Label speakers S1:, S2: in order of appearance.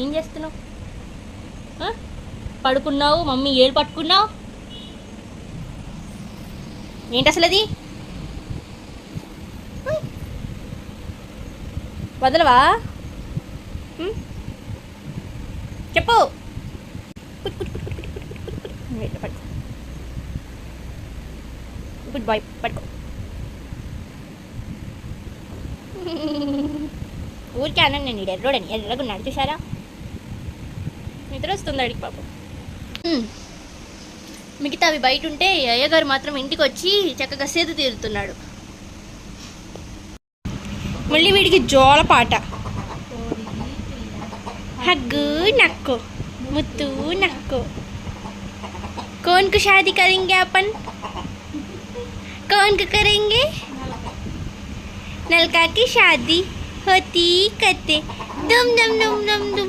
S1: ఏం చేస్తున్నావు? పడుకున్నావు, మమ్మీ ఏళ్ళు పట్టుకున్నావు. ఏంటి అసలు అది? వదలవా? చెప్పు. గుడ్ బాయ్, పట్టుకో. ఊరికే అన్నాను నేను, ఎర్రోడని ఎర్రగున్నాడు చూసారా? నిద్ర వస్తుంది అడిగి పాపం. మిగతా అవి బయట ఉంటే అయ్యగారు మాత్రం ఇంటికి వచ్చి చక్కగా సేద తీరుతున్నాడు. మళ్ళీ వీడికి జోల పాట. హగ్గు నక్కు ముత్తు నక్కు. कौन को शादी करेंगे अपन? कौन को करेंगे? नलका की शादी होती करते दुम दुम दुम दुम दुम।